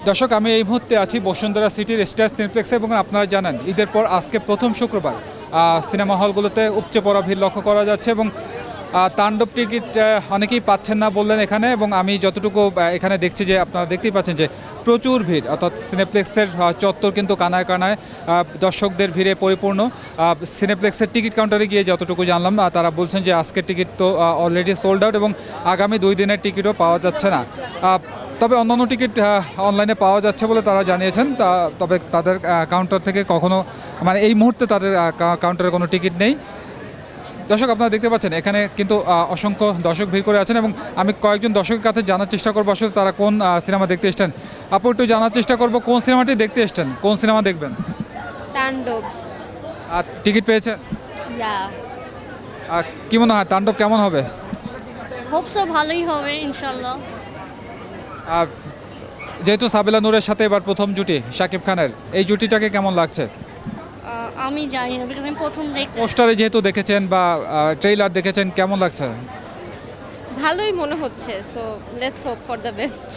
দর্শক, আমি এই মুহূর্তে আছি বসুন্ধরা সিটির স্টার সিনেপ্লেক্সে এবং আপনারা জানেন ঈদের পর আজকে প্রথম শুক্রবার সিনেমা হলগুলোতে উপচে পড়া ভিড় লক্ষ্য করা যাচ্ছে এবং তাণ্ডব টিকিট অনেকেই পাচ্ছেন না বললেন এখানে, এবং আমি যতটুকু এখানে দেখছি যে আপনারা দেখতেই পাচ্ছেন যে প্রচুর ভিড়, অর্থাৎ সিনেপ্লেক্সের চত্বর কিন্তু কানায় কানায় দর্শকদের ভিড়ে পরিপূর্ণ। সিনেপ্লেক্সের টিকিট কাউন্টারে গিয়ে যতটুকু জানলাম তারা বলছেন যে আজকের টিকিট তো অলরেডি সোল্ড আউট এবং আগামী 2 দিনের টিকিটও পাওয়া যাচ্ছে না। তবে অন্যান্য টিকিট অনলাইনে পাওয়া যাচ্ছে বলে তারা জানিয়েছেন। তবে তাদের কাউন্টার থেকে কখনো এই মুহূর্তে তাদের কাউন্টারে কোনো টিকিট নেই। দর্শক, আপনারা দেখতে পাচ্ছেন এখানে কিন্তু অসংখ্য দর্শক ভিড় করে আছেন এবং আমি কয়েকজন দর্শকের কাছে জানার চেষ্টা করবো আসলে তারা কোন সিনেমা দেখতে এসছেন। আপু, একটু জানার চেষ্টা করবো কোন সিনেমাটি দেখতে এসছেন, কোন সিনেমা দেখবেন? তাণ্ডব। আর টিকিট পেয়েছেন? ইয়া, কি মনে হয় তাণ্ডব কেমন হবে? হোপ সো ভালোই হবে ইনশাল্লাহ। যেহেতু সাবিলা নূরের সাথে এবার প্রথম জুটি শাকিব খানের, এই জুটিটাকে কেমন লাগছে? আমি জানি না, বিকজ আমি প্রথম পোস্টারে যেহেতু দেখেছেন বা ট্রেইলার দেখেছেন, কেমন লাগছে? ভালোই মনে হচ্ছে, so let's hope for the best.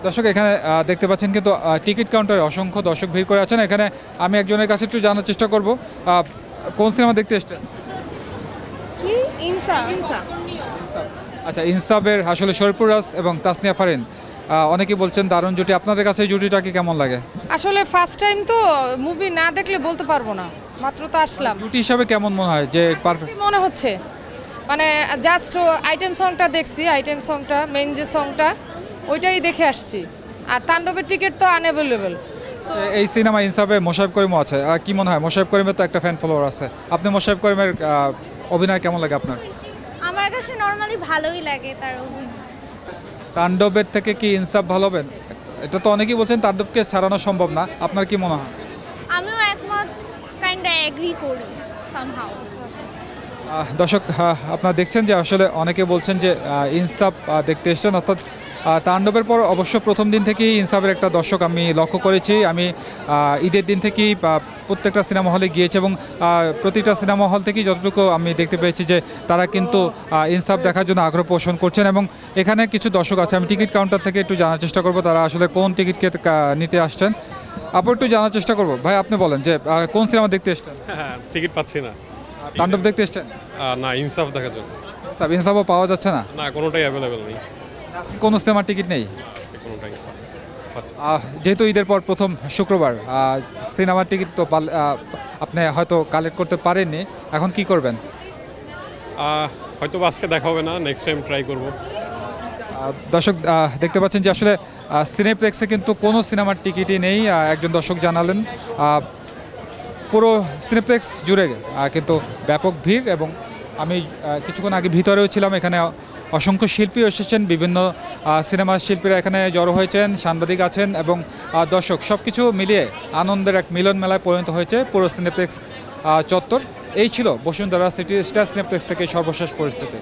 দর্শক, এখানে দেখতে পাচ্ছেন কিন্তু টিকিট কাউন্টারে অসংখ্য দর্শক ভিড় করে আছেন। এখানে আমি একজনের কাছে একটু জানার চেষ্টা করব কোন সিনেমা দেখতে এসছেন? কি ইনসা? আচ্ছা, ইনসাফের আসলে শরীফুর রাজ এবং তাসনিয়া ফারিন, অনেকেই বলছেন দারুণ জুটি। আপনাদের কাছে এই জুটিটাকে কেমন লাগে? আসলে ফার্স্ট টাইম তো মুভি না দেখলে বলতে পারবো না, মাত্র তো আসলাম। জুটি হিসাবে কেমন মনে হয় যে পারফেক্ট? কি মনে হচ্ছে মানে জাস্ট আইটেম সংটা দেখছি, আইটেম সংটা মেইন যে সংটা ওইটাই দেখে আসছি, আর তাণ্ডবের টিকিট তো আনঅ্যাভেলেবল। এই সিনেমা ইনসাফে মোশাররফ করিমও আছে, কি মনে হয় মোশাররফ করিমের তো একটা ফ্যান ফলোয়ার আছে, আপনি মোশাররফ করিমের অভিনয় কেমন লাগে আপনার? আমার কাছে নর্মালি ভালোই লাগে তার অভিনয়। তাণ্ডবের থেকে কি ইনসাফ ভালো হবে? এটা তো অনেকেই বলছেন তাণ্ডবকে ছাড়ানো সম্ভব না, আপনার কি মনে হয়? আমিও একমত, কাইন্ডা এগ্রি করি সামহাউ। দর্শক, আপনারা দেখছেন যে আসলে অনেকে বলছেন যে ইনসাফ দেখতে এসছেন, অর্থাৎ তাণ্ডবের পর অবশ্য প্রথম দিন থেকেই ইনসাফের একটা দর্শক আমি লক্ষ্য করেছি। আমি ঈদের দিন থেকেই প্রত্যেকটা সিনেমা হলে গিয়েছি এবং প্রতিটা সিনেমা হল থেকেই যতটুকু আমি দেখতে পেয়েছি যে তারা কিন্তু ইনসাফ দেখার জন্য আগ্রহ পোষণ করছেন। এবং এখানে কিছু দর্শক আছে, আমি টিকিট কাউন্টার থেকে একটু জানার চেষ্টা করব তারা আসলে কোন টিকিটকে নিতে আসছেন। আপু, একটু জানার চেষ্টা করব, ভাই আপনি বলেন যে কোন সিনেমা দেখতে এসছেন? হ্যাঁ, টিকিট পাচ্ছি না। তাণ্ডব দেখতে এসছেন? না, ইনসাফ দেখার জন্য। ইনসাফও পাওয়া যাচ্ছে না? না, কোনোটাই অ্যাভেলেবেল নেই, কোনো সিনেমার টিকিট নেই? কোনোটাই পাচ্ছি না। যেহেতু ঈদের পর প্রথম শুক্রবার, সিনেমার টিকিট তো আপনি হয়তো কালেক্ট করতে পারেননি, এখন কি করবেন? হয়তো বা আজকে দেখা হবে না, নেক্সট টাইম ট্রাই করব। দর্শক, দেখতে পাচ্ছেন যে আসলে সিনেপ্লেক্সে কিন্তু কোনো সিনেমার টিকিটই নেই, একজন দর্শক জানালেন। পুরো সিনেপ্লেক্স জুড়ে কিন্তু ব্যাপক ভিড় এবং আমি কিছুক্ষণ আগে ভিতরেও ছিলাম, এখানে অসংখ্য শিল্পী এসেছেন, বিভিন্ন সিনেমার শিল্পীরা এখানে জড়ো হয়েছেন, সাংবাদিক আছেন এবং দর্শক, সব কিছু মিলিয়ে আনন্দের এক মিলন মেলায় পরিণত হয়েছে পুরো সিনেপ্লেক্স চত্বর। এই ছিল বসুন্ধরা সিটি স্টার সিনেপ্লেক্স থেকে সর্বশেষ পরিস্থিতি।